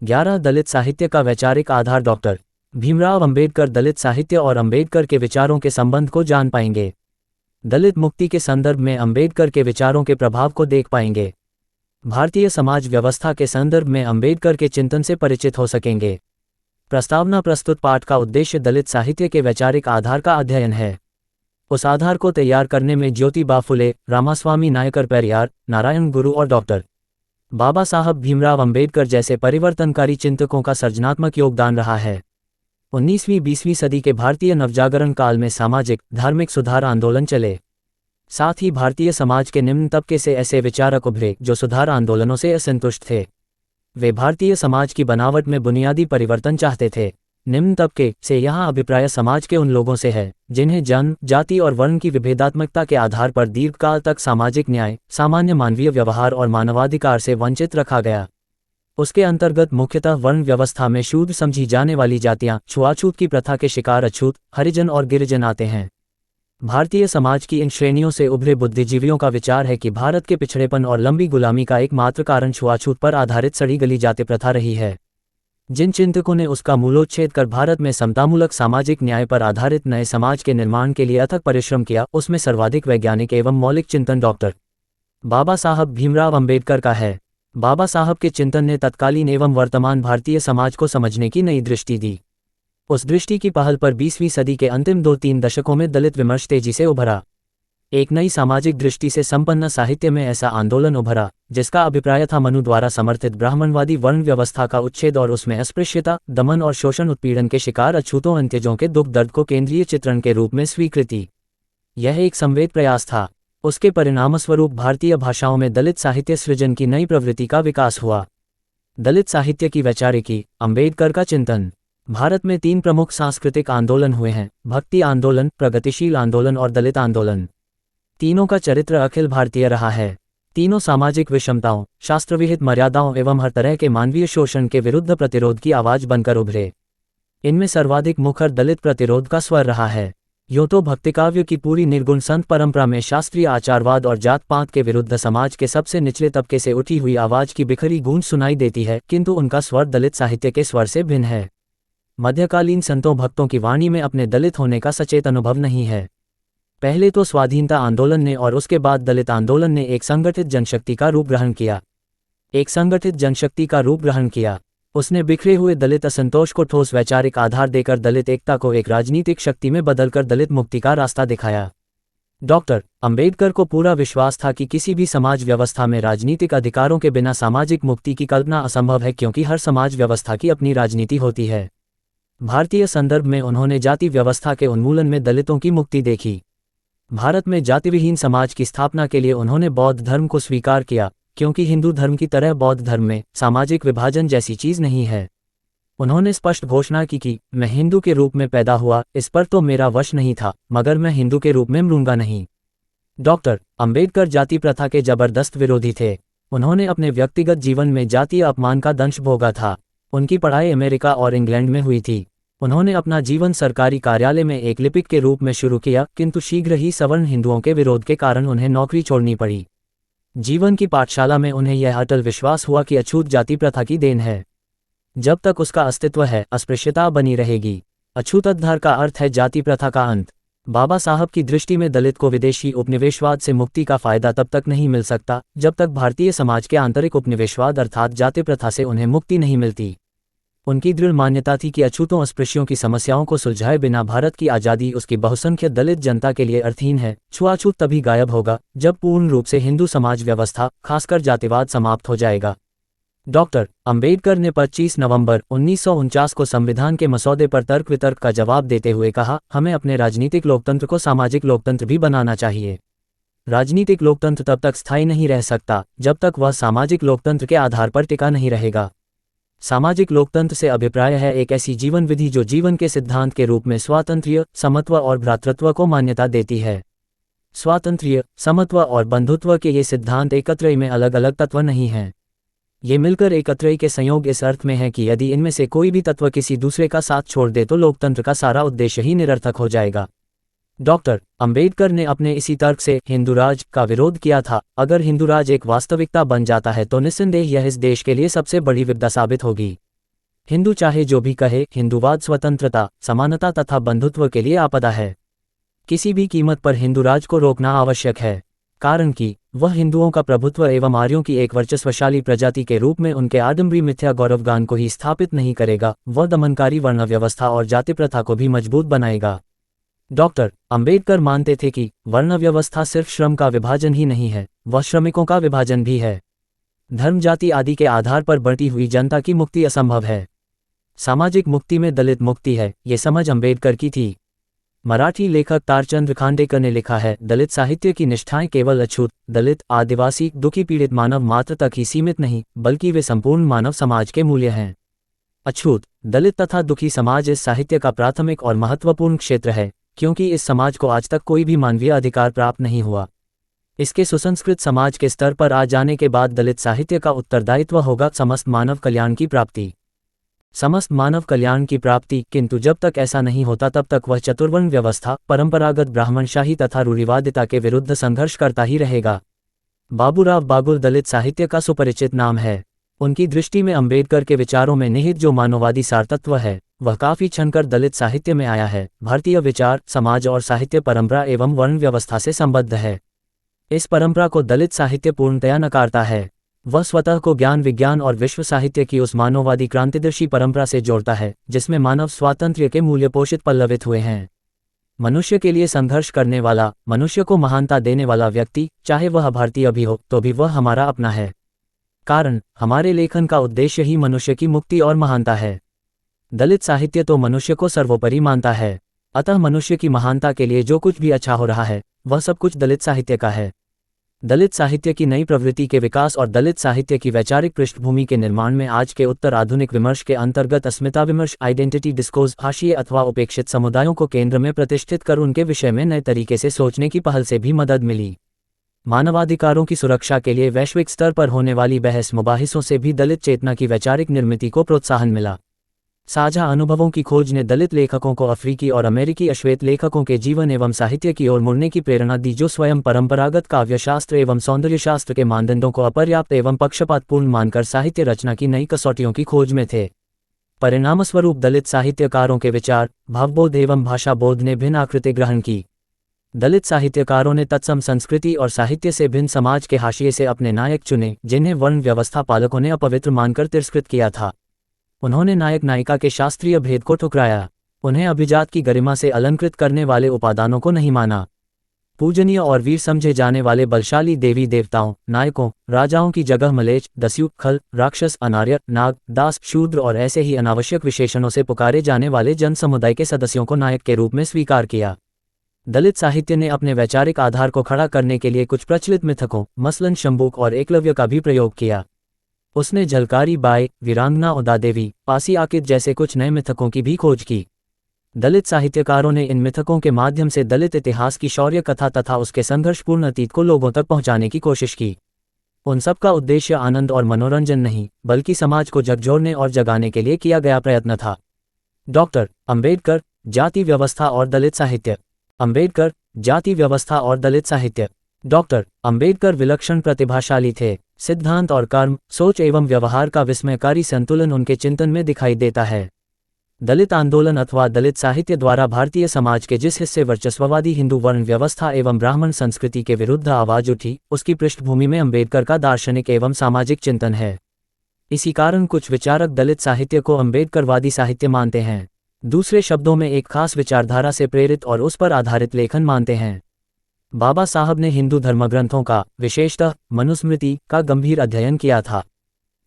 11 दलित साहित्य का वैचारिक आधार। डॉक्टर भीमराव अंबेडकर दलित साहित्य और अंबेडकर के विचारों के संबंध को जान पाएंगे। दलित मुक्ति के संदर्भ में अंबेडकर के विचारों के प्रभाव को देख पाएंगे। भारतीय समाज व्यवस्था के संदर्भ में अंबेडकर के चिंतन से परिचित हो सकेंगे। प्रस्तावना प्रस्तुत पाठ का उद्देश्य दलित साहित्य के वैचारिक आधार का अध्ययन है। उस आधार को तैयार करने में ज्योतिबा फुले, रामास्वामी नायकर पेरियार, नारायण गुरु और डॉक्टर बाबा साहब भीमराव अंबेडकर जैसे परिवर्तनकारी चिंतकों का सर्जनात्मक योगदान रहा है। 19वीं-20वीं सदी के भारतीय नवजागरण काल में सामाजिक धार्मिक सुधार आंदोलन चले। साथ ही भारतीय समाज के निम्न तबके से ऐसे विचारक उभरे जो सुधार आंदोलनों से असंतुष्ट थे। वे भारतीय समाज की बनावट में बुनियादी परिवर्तन चाहते थे। निम्न तबके से यहाँ अभिप्राय समाज के उन लोगों से है जिन्हें जन्म, जाति और वर्ण की विभेदात्मकता के आधार पर दीर्घकाल तक सामाजिक न्याय, सामान्य मानवीय व्यवहार और मानवाधिकार से वंचित रखा गया। उसके अंतर्गत मुख्यतः वर्ण व्यवस्था में शूद्र समझी जाने वाली जातियां, छुआछूत की प्रथा के शिकार अछूत, हरिजन और गिरिजन आते हैं। भारतीय समाज की इन श्रेणियों से उभरे बुद्धिजीवियों का विचार है कि भारत के पिछड़ेपन और लंबी गुलामी का एकमात्र कारण छुआछूत पर आधारित सड़ी गली जाति प्रथा रही है। जिन चिंतकों ने उसका मूलोच्छेद कर भारत में समतामूलक सामाजिक न्याय पर आधारित नए समाज के निर्माण के लिए अथक परिश्रम किया, उसमें सर्वाधिक वैज्ञानिक एवं मौलिक चिंतन डॉक्टर बाबा साहब भीमराव अंबेडकर का है। बाबा साहब के चिंतन ने तत्कालीन एवं वर्तमान भारतीय समाज को समझने की नई दृष्टि दी। उस दृष्टि की पहल पर 20वीं सदी के अंतिम 2-3 दशकों में दलित विमर्श तेजी से उभरा। एक नई सामाजिक दृष्टि से संपन्न साहित्य में ऐसा आंदोलन उभरा जिसका अभिप्राय था मनु द्वारा समर्थित ब्राह्मणवादी वर्ण व्यवस्था का उच्छेद और उसमें अस्पृश्यता, दमन और शोषण, उत्पीड़न के शिकार अछूतों, अंत्यजों के दुख दर्द को केंद्रीय चित्रण के रूप में स्वीकृति। यह एक संवेद प्रयास था। उसके परिणामस्वरूप भारतीय भाषाओं में दलित साहित्य सृजन की नई प्रवृत्ति का विकास हुआ। दलित साहित्य की वैचारिकी, अंबेडकर का चिंतन। भारत में 3 प्रमुख सांस्कृतिक आंदोलन हुए हैं: भक्ति आंदोलन, प्रगतिशील आंदोलन और दलित आंदोलन। तीनों का चरित्र अखिल भारतीय रहा है। तीनों सामाजिक विषमताओं, शास्त्रविहित मर्यादाओं एवं हर तरह के मानवीय शोषण के विरुद्ध प्रतिरोध की आवाज बनकर उभरे। इनमें सर्वाधिक मुखर दलित प्रतिरोध का स्वर रहा है। यूं तो भक्तिकाव्य की पूरी निर्गुण संत परंपरा में शास्त्रीय आचारवाद और जात पात के विरुद्ध समाज के सबसे निचले तबके से उठी हुई आवाज की बिखरी गूंज सुनाई देती है, किंतु उनका स्वर दलित साहित्य के स्वर से भिन्न है। मध्यकालीन संतों भक्तों की वाणी में अपने दलित होने का सचेत अनुभव नहीं है। पहले तो स्वाधीनता आंदोलन ने और उसके बाद दलित आंदोलन ने एक संगठित जनशक्ति का रूप ग्रहण किया। उसने बिखरे हुए दलित असंतोष को ठोस वैचारिक आधार देकर दलित एकता को एक राजनीतिक शक्ति में बदलकर दलित मुक्ति का रास्ता दिखाया। डॉक्टर अंबेडकर को पूरा विश्वास था कि किसी भी समाज व्यवस्था में राजनीतिक अधिकारों के बिना सामाजिक मुक्ति की कल्पना असंभव है, क्योंकि हर समाज व्यवस्था की अपनी राजनीति होती है। भारतीय संदर्भ में उन्होंने जाति व्यवस्था के उन्मूलन में दलितों की मुक्ति देखी। भारत में जातिविहीन समाज की स्थापना के लिए उन्होंने बौद्ध धर्म को स्वीकार किया, क्योंकि हिंदू धर्म की तरह बौद्ध धर्म में सामाजिक विभाजन जैसी चीज नहीं है। उन्होंने स्पष्ट घोषणा की कि मैं हिंदू के रूप में पैदा हुआ, इस पर तो मेरा वश नहीं था, मगर मैं हिंदू के रूप में मरूंगा नहीं। डॉक्टर अंबेडकर जाति प्रथा के जबरदस्त विरोधी थे। उन्होंने अपने व्यक्तिगत जीवन में जातीय अपमान का दंश भोगा था। उनकी पढ़ाई अमेरिका और इंग्लैंड में हुई थी। उन्होंने अपना जीवन सरकारी कार्यालय में एक लिपिक के रूप में शुरू किया, किंतु शीघ्र ही सवर्ण हिंदुओं के विरोध के कारण उन्हें नौकरी छोड़नी पड़ी। जीवन की पाठशाला में उन्हें यह अटल विश्वास हुआ कि अछूत जाति प्रथा की देन है। जब तक उसका अस्तित्व है, अस्पृश्यता बनी रहेगी। अछूतोद्धार का अर्थ है जाति प्रथा का अंत। बाबा साहब की दृष्टि में दलित को विदेशी उपनिवेशवाद से मुक्ति का फायदा तब तक नहीं मिल सकता जब तक भारतीय समाज के आंतरिक उपनिवेशवाद अर्थात जाति प्रथा से उन्हें मुक्ति नहीं मिलती। उनकी दृढ़ मान्यता थी कि अछूतों अस्पृश्यों की समस्याओं को सुलझाए बिना भारत की आज़ादी उसकी बहुसंख्यक दलित जनता के लिए अर्थहीन है। छुआछूत तभी गायब होगा जब पूर्ण रूप से हिंदू समाज व्यवस्था, खासकर जातिवाद, समाप्त हो जाएगा। डॉक्टर अंबेडकर ने 25 नवंबर 1949 को संविधान के मसौदे पर तर्क वितर्क का जवाब देते हुए कहा, हमें अपने राजनीतिक लोकतंत्र को सामाजिक लोकतंत्र भी बनाना चाहिए। राजनीतिक लोकतंत्र तब तक स्थायी नहीं रह सकता जब तक वह सामाजिक लोकतंत्र के आधार पर टिका नहीं रहेगा। सामाजिक लोकतंत्र से अभिप्राय है एक ऐसी जीवन विधि जो जीवन के सिद्धांत के रूप में स्वातंत्र्य, समत्व और भ्रातृत्व को मान्यता देती है। स्वातंत्र्य, समत्व और बंधुत्व के ये सिद्धांत एकत्रई में अलग अलग तत्व नहीं हैं। ये मिलकर एकत्रई के संयोग इस अर्थ में है कि यदि इनमें से कोई भी तत्व किसी दूसरे का साथ छोड़ दे तो लोकतंत्र का सारा उद्देश्य ही निरर्थक हो जाएगा। डॉक्टर अंबेडकर ने अपने इसी तर्क से हिंदूराज का विरोध किया था। अगर हिंदूराज एक वास्तविकता बन जाता है तो निस्संदेह यह इस देश के लिए सबसे बड़ी विपदा साबित होगी। हिंदू चाहे जो भी कहे, हिंदूवाद स्वतंत्रता, समानता तथा बंधुत्व के लिए आपदा है। किसी भी कीमत पर हिंदू राज को रोकना आवश्यक है, कारण कि वह हिंदुओं का प्रभुत्व एवं आर्यों की एक वर्चस्वशाली प्रजाति के रूप में उनके आडंबरी मिथ्या गौरवगान को ही स्थापित नहीं करेगा, वह दमनकारी वर्ण व्यवस्था और जाति प्रथा को भी मजबूत बनाएगा। डॉक्टर अंबेडकर मानते थे कि वर्ण व्यवस्था सिर्फ श्रम का विभाजन ही नहीं है, वह श्रमिकों का विभाजन भी है। धर्म, जाति आदि के आधार पर बढ़ती हुई जनता की मुक्ति असंभव है। सामाजिक मुक्ति में दलित मुक्ति है, ये समझ अंबेडकर की थी। मराठी लेखक तारचंद्र खांडेकर ने लिखा है, दलित साहित्य की निष्ठाएं केवल अछूत, दलित, आदिवासी, दुखी, पीड़ित मानव मात्र तक ही सीमित नहीं, बल्कि वे संपूर्ण मानव समाज के मूल्य हैं। अछूत, दलित तथा दुखी समाज इस साहित्य का प्राथमिक और महत्वपूर्ण क्षेत्र है, क्योंकि इस समाज को आज तक कोई भी मानवीय अधिकार प्राप्त नहीं हुआ। इसके सुसंस्कृत समाज के स्तर पर आ जाने के बाद दलित साहित्य का उत्तरदायित्व होगा समस्त मानव कल्याण की प्राप्ति। समस्त मानव कल्याण की प्राप्ति, किंतु जब तक ऐसा नहीं होता तब तक वह चतुर्वर्ण व्यवस्था, परंपरागत ब्राह्मणशाही तथा रूढ़िवादिता के विरुद्ध संघर्ष करता ही रहेगा। बाबूराव बागुल दलित साहित्य का सुपरिचित नाम है। उनकी दृष्टि में अंबेडकर के विचारों में निहित जो मानववादी सारतत्व है, वह काफी छनकर दलित साहित्य में आया है। भारतीय विचार, समाज और साहित्य परंपरा एवं वर्ण व्यवस्था से संबद्ध है। इस परंपरा को दलित साहित्य पूर्णतया नकारता है। वह स्वतः को ज्ञान, विज्ञान और विश्व साहित्य की उस मानववादी क्रांतिदर्शी परंपरा से जोड़ता है जिसमें मानव स्वातंत्र्य के मूल्य पोषित पल्लवित हुए हैं। मनुष्य के लिए संघर्ष करने वाला, मनुष्य को महानता देने वाला व्यक्ति, चाहे वह भारतीय भी हो, तो भी वह हमारा अपना है। कारण हमारे लेखन का उद्देश्य ही मनुष्य की मुक्ति और महानता है। दलित साहित्य तो मनुष्य को सर्वोपरि मानता है, अतः मनुष्य की महानता के लिए जो कुछ भी अच्छा हो रहा है, वह सब कुछ दलित साहित्य का है। दलित साहित्य की नई प्रवृत्ति के विकास और दलित साहित्य की वैचारिक पृष्ठभूमि के निर्माण में आज के उत्तर आधुनिक विमर्श के अंतर्गत अस्मिता विमर्श, आइडेंटिटी डिस्कोर्स, हाशिए अथवा उपेक्षित समुदायों को केंद्र में प्रतिष्ठित कर उनके विषय में नए तरीके से सोचने की पहल से भी मदद मिली। मानवाधिकारों की सुरक्षा के लिए वैश्विक स्तर पर होने वाली बहस मुबाहिसों से भी दलित चेतना की वैचारिक निर्मिति को प्रोत्साहन मिला। साझा अनुभवों की खोज ने दलित लेखकों को अफ्रीकी और अमेरिकी अश्वेत लेखकों के जीवन एवं साहित्य की ओर मुड़ने की प्रेरणा दी, जो स्वयं परंपरागत काव्यशास्त्र एवं सौंदर्यशास्त्र के मानदंडों को अपर्याप्त एवं पक्षपातपूर्ण मानकर साहित्य रचना की नई कसौटियों की खोज में थे। परिणामस्वरूप दलित साहित्यकारों के विचार, भावबोध एवं भाषाबोध ने भिन्न आकृति ग्रहण की। दलित साहित्यकारों ने तत्सम संस्कृति और साहित्य से भिन्न समाज के हाशिए से अपने नायक चुने, जिन्हें वर्ण व्यवस्था पालकों ने अपवित्र मानकर तिरस्कृत किया था। उन्होंने नायक नायिका के शास्त्रीय भेद को ठुकराया, उन्हें अभिजात की गरिमा से अलंकृत करने वाले उपादानों को नहीं माना। पूजनीय और वीर समझे जाने वाले बलशाली देवी देवताओं, नायकों, राजाओं की जगह मलेच्छ, दस्यु, खल, राक्षस, अनार्य, नाग, दास, शूद्र और ऐसे ही अनावश्यक विशेषणों से पुकारे जाने वाले जन समुदाय के सदस्यों को नायक के रूप में स्वीकार किया। दलित साहित्य ने अपने वैचारिक आधार को खड़ा करने के लिए कुछ प्रचलित मिथकों, मसलन शंबुक और एकलव्य का भी प्रयोग किया। उसने झलकारी बाई, वीरांगना उदादेवी, पासी आकिद जैसे कुछ नए मिथकों की भी खोज की। दलित साहित्यकारों ने इन मिथकों के माध्यम से दलित इतिहास की शौर्य कथा तथा उसके संघर्षपूर्ण अतीत को लोगों तक पहुंचाने की कोशिश की। उन सब का उद्देश्य आनंद और मनोरंजन नहीं, बल्कि समाज को झकझोरने और जगाने के लिए किया गया प्रयत्न था। डॉक्टर अंबेडकर, जाति व्यवस्था और दलित साहित्य। अंबेडकर, जाति व्यवस्था और दलित साहित्य। डॉक्टर अंबेडकर विलक्षण प्रतिभाशाली थे। सिद्धांत और कर्म, सोच एवं व्यवहार का विस्मयकारी संतुलन उनके चिंतन में दिखाई देता है। दलित आंदोलन अथवा दलित साहित्य द्वारा भारतीय समाज के जिस हिस्से वर्चस्ववादी हिंदू वर्ण व्यवस्था एवं ब्राह्मण संस्कृति के विरुद्ध आवाज उठी, उसकी पृष्ठभूमि में अंबेडकर का दार्शनिक एवं सामाजिक चिंतन है। इसी कारण कुछ विचारक दलित साहित्य को अंबेडकरवादी साहित्य मानते हैं, दूसरे शब्दों में एक खास विचारधारा से प्रेरित और उस पर आधारित लेखन मानते हैं। बाबा साहब ने हिंदू धर्मग्रंथों का, विशेषतः मनुस्मृति का गंभीर अध्ययन किया था।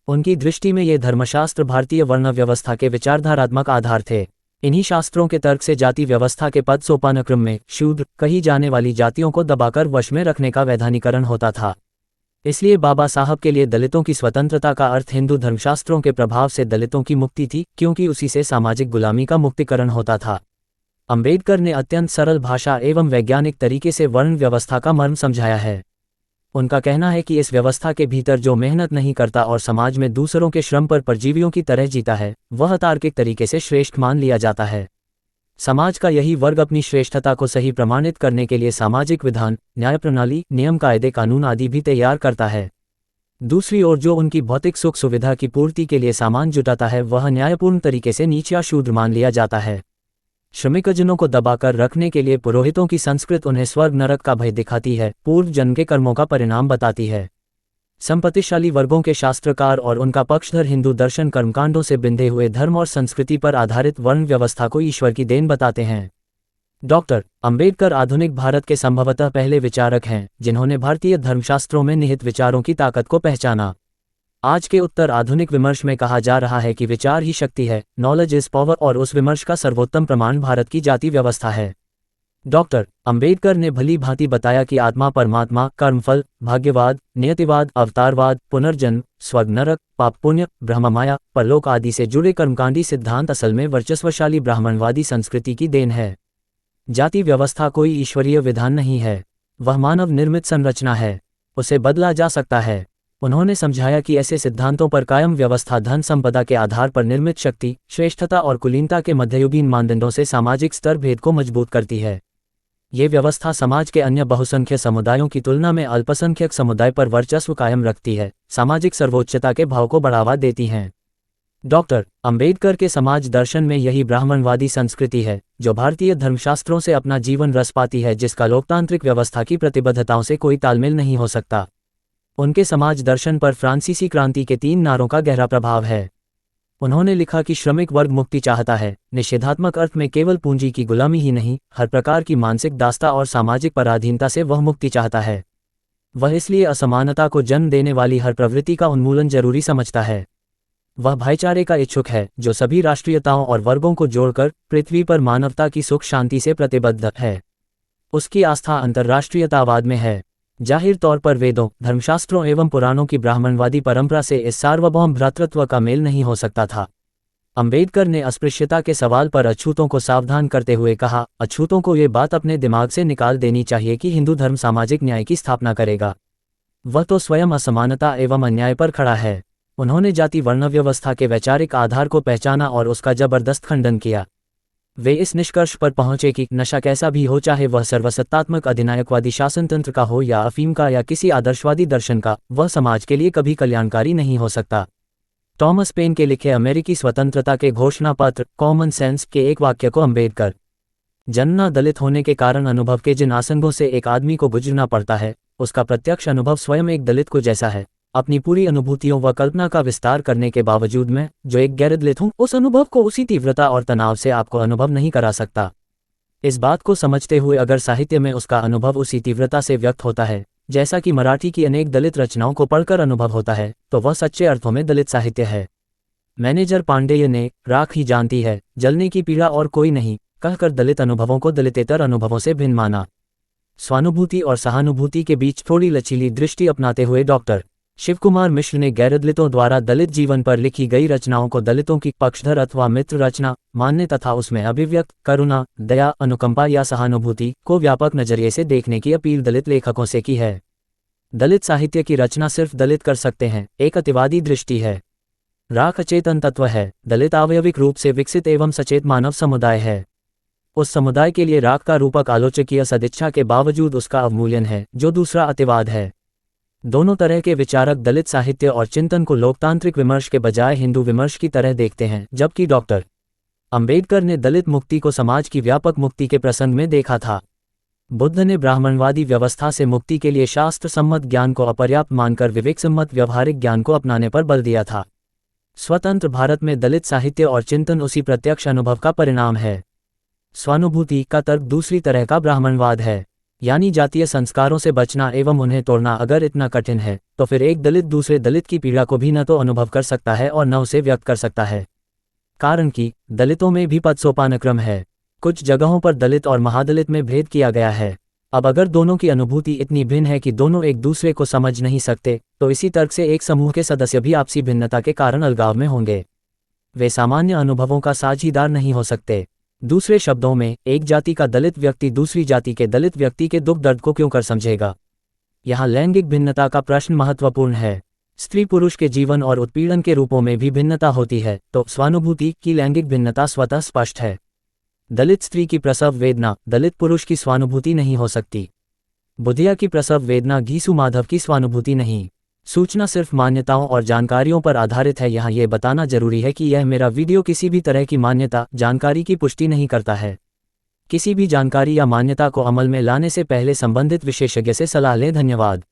उनकी दृष्टि में ये धर्मशास्त्र भारतीय वर्ण व्यवस्था के विचारधारात्मक आधार थे। इन्हीं शास्त्रों के तर्क से जाति व्यवस्था के पद सोपानक्रम में शूद्र कही जाने वाली जातियों को दबाकर वश में रखने का वैधानिकरण होता था। इसलिए बाबा साहब के लिए दलितों की स्वतंत्रता का अर्थ हिंदू धर्मशास्त्रों के प्रभाव से दलितों की मुक्ति थी, क्योंकि उसी से सामाजिक गुलामी का मुक्तिकरण होता था। अंबेडकर ने अत्यंत सरल भाषा एवं वैज्ञानिक तरीके से वर्ण व्यवस्था का मर्म समझाया है। उनका कहना है कि इस व्यवस्था के भीतर जो मेहनत नहीं करता और समाज में दूसरों के श्रम पर परजीवियों की तरह जीता है, वह तार्किक तरीके से श्रेष्ठ मान लिया जाता है। समाज का यही वर्ग अपनी श्रेष्ठता को सही प्रमाणित करने के लिए सामाजिक विधान, न्याय प्रणाली, नियम, कायदे, कानून आदि भी तैयार करता है। दूसरी ओर जो उनकी भौतिक सुख सुविधा की पूर्ति के लिए सामान जुटाता है वह न्यायपूर्ण तरीके से नीच या शूद्र मान लिया जाता है। श्रमिकजनों को दबाकर रखने के लिए पुरोहितों की संस्कृत उन्हें स्वर्ग नरक का भय दिखाती है, पूर्व जन्म के कर्मों का परिणाम बताती है। संपत्तिशाली वर्गों के शास्त्रकार और उनका पक्षधर हिंदू दर्शन कर्मकांडों से बिंधे हुए धर्म और संस्कृति पर आधारित वर्ण व्यवस्था को ईश्वर की देन बताते हैं। डॉक्टर अंबेडकर आधुनिक भारत के संभवतः पहले विचारक हैं जिन्होंने भारतीय धर्मशास्त्रों में निहित विचारों की ताकत को पहचाना। आज के उत्तर आधुनिक विमर्श में कहा जा रहा है कि विचार ही शक्ति है, नॉलेज इज पावर, और उस विमर्श का सर्वोत्तम प्रमाण भारत की जाति व्यवस्था है। डॉक्टर अंबेडकर ने भली भांति बताया कि आत्मा, परमात्मा, कर्मफल, भाग्यवाद, नियतिवाद, अवतारवाद, पुनर्जन्म, स्वर्ग नरक, पाप पुण्य, ब्रह्ममाया, परलोक आदि से जुड़े कर्मकांडी सिद्धांत असल में वर्चस्वशाली ब्राह्मणवादी संस्कृति की देन है। जाति व्यवस्था कोई ईश्वरीय विधान नहीं है, वह मानव निर्मित संरचना है, उसे बदला जा सकता है। उन्होंने समझाया कि ऐसे सिद्धांतों पर कायम व्यवस्था धन संपदा के आधार पर निर्मित शक्ति, श्रेष्ठता और कुलीनता के मध्ययुगीन मानदंडों से सामाजिक स्तर भेद को मजबूत करती है। ये व्यवस्था समाज के अन्य बहुसंख्यक समुदायों की तुलना में अल्पसंख्यक समुदाय पर वर्चस्व कायम रखती है, सामाजिक सर्वोच्चता के भाव को बढ़ावा देती हैं। डॉक्टर अंबेडकर के समाज दर्शन में यही ब्राह्मणवादी संस्कृति है जो भारतीय धर्मशास्त्रों से अपना जीवन रस पाती है, जिसका लोकतांत्रिक व्यवस्था की प्रतिबद्धताओं से कोई तालमेल नहीं हो सकता। उनके समाज दर्शन पर फ्रांसीसी क्रांति के 3 नारों का गहरा प्रभाव है। उन्होंने लिखा कि श्रमिक वर्ग मुक्ति चाहता है, निषेधात्मक अर्थ में केवल पूंजी की गुलामी ही नहीं, हर प्रकार की मानसिक दास्ता और सामाजिक पराधीनता से वह मुक्ति चाहता है। वह इसलिए असमानता को जन्म देने वाली हर प्रवृत्ति का उन्मूलन जरूरी समझता है। वह भाईचारे का इच्छुक है जो सभी राष्ट्रीयताओं और वर्गों को जोड़कर पृथ्वी पर मानवता की सुख शांति से प्रतिबद्ध है। उसकी आस्था अंतर्राष्ट्रीयतावाद में है। जाहिर तौर पर वेदों, धर्मशास्त्रों एवं पुराणों की ब्राह्मणवादी परंपरा से इस सार्वभौम भ्रातृत्व का मेल नहीं हो सकता था। अंबेडकर ने अस्पृश्यता के सवाल पर अछूतों को सावधान करते हुए कहा, अछूतों को ये बात अपने दिमाग से निकाल देनी चाहिए कि हिंदू धर्म सामाजिक न्याय की स्थापना करेगा। वह तो स्वयं असमानता एवं अन्याय पर खड़ा है। उन्होंने जाति वर्ण व्यवस्था के वैचारिक आधार को पहचाना और उसका जबरदस्त खंडन किया। वे इस निष्कर्ष पर पहुंचे कि नशा कैसा भी हो, चाहे वह सर्वसत्तात्मक अधिनायकवादी शासनतंत्र का हो या अफीम का या किसी आदर्शवादी दर्शन का, वह समाज के लिए कभी कल्याणकारी नहीं हो सकता। टॉमस पेन के लिखे अमेरिकी स्वतंत्रता के घोषणा पत्र कॉमन सेंस के एक वाक्य को अंबेडकर जन्मना दलित होने के कारण अनुभव के जिन आसंगों से एक आदमी को गुजरना पड़ता है, उसका प्रत्यक्ष अनुभव स्वयं एक दलित को जैसा है। अपनी पूरी अनुभूतियों व कल्पना का विस्तार करने के बावजूद मैं, जो एक गैर दलित हूँ, उस अनुभव को उसी तीव्रता और तनाव से आपको अनुभव नहीं करा सकता। इस बात को समझते हुए अगर साहित्य में उसका अनुभव उसी तीव्रता से व्यक्त होता है जैसा कि मराठी की अनेक दलित रचनाओं को पढ़कर अनुभव होता है, तो वह सच्चे अर्थों में दलित साहित्य है। मैनेजर पांडेय ने राख ही जानती है जलने की पीड़ा और कोई नहीं कहकर दलित अनुभवों को दलितेतर अनुभवों से भिन्न माना। स्वानुभूति और सहानुभूति के बीच थोड़ी लचीली दृष्टि अपनाते हुए डॉक्टर शिवकुमार मिश्र ने गैरदलितों द्वारा दलित जीवन पर लिखी गई रचनाओं को दलितों की पक्षधर अथवा मित्र रचना मानने तथा उसमें अभिव्यक्त करुणा, दया, अनुकंपा या सहानुभूति को व्यापक नजरिए से देखने की अपील दलित लेखकों से की है। दलित साहित्य की रचना सिर्फ दलित कर सकते हैं, एक अतिवादी दृष्टि है। राख अचेतन तत्व है, दलित आवयविक रूप से विकसित एवं सचेत मानव समुदाय है। उस समुदाय के लिए राख का रूपक आलोचकीय सदिच्छा के बावजूद उसका अवमूल्यन है, जो दूसरा अतिवाद है। दोनों तरह के विचारक दलित साहित्य और चिंतन को लोकतांत्रिक विमर्श के बजाय हिंदू विमर्श की तरह देखते हैं, जबकि डॉक्टर अंबेडकर ने दलित मुक्ति को समाज की व्यापक मुक्ति के प्रसंग में देखा था। बुद्ध ने ब्राह्मणवादी व्यवस्था से मुक्ति के लिए शास्त्र सम्मत ज्ञान को अपर्याप्त मानकर विवेक सम्मत व्यवहारिक ज्ञान को अपनाने पर बल दिया था। स्वतंत्र भारत में दलित साहित्य और चिंतन उसी प्रत्यक्ष अनुभव का परिणाम है। स्वानुभूति का तर्क दूसरी तरह का ब्राह्मणवाद है, यानी जातीय संस्कारों से बचना एवं उन्हें तोड़ना अगर इतना कठिन है तो फिर एक दलित दूसरे दलित की पीड़ा को भी न तो अनुभव कर सकता है और न उसे व्यक्त कर सकता है। कारण कि दलितों में भी पद सोपानक्रम है। कुछ जगहों पर दलित और महादलित में भेद किया गया है। अब अगर दोनों की अनुभूति इतनी भिन्न है कि दोनों एक दूसरे को समझ नहीं सकते, तो इसी तर्क से एक समूह के सदस्य भी आपसी भिन्नता के कारण अलगाव में होंगे। वे सामान्य अनुभवों का साझीदार नहीं हो सकते। दूसरे शब्दों में, एक जाति का दलित व्यक्ति दूसरी जाति के दलित व्यक्ति के दुख दर्द को क्यों कर समझेगा। यहाँ लैंगिक भिन्नता का प्रश्न महत्वपूर्ण है। स्त्री पुरुष के जीवन और उत्पीड़न के रूपों में भी भिन्नता होती है, तो स्वानुभूति की लैंगिक भिन्नता स्वतः स्पष्ट है। दलित स्त्री की प्रसव वेदना दलित पुरुष की स्वानुभूति नहीं हो सकती। बुधिया की प्रसव वेदना घीसू माधव की स्वानुभूति नहीं। सूचना सिर्फ मान्यताओं और जानकारियों पर आधारित है। यहाँ ये बताना जरूरी है कि यह मेरा वीडियो किसी भी तरह की मान्यता, जानकारी की पुष्टि नहीं करता है। किसी भी जानकारी या मान्यता को अमल में लाने से पहले संबंधित विशेषज्ञ से सलाह लें। धन्यवाद।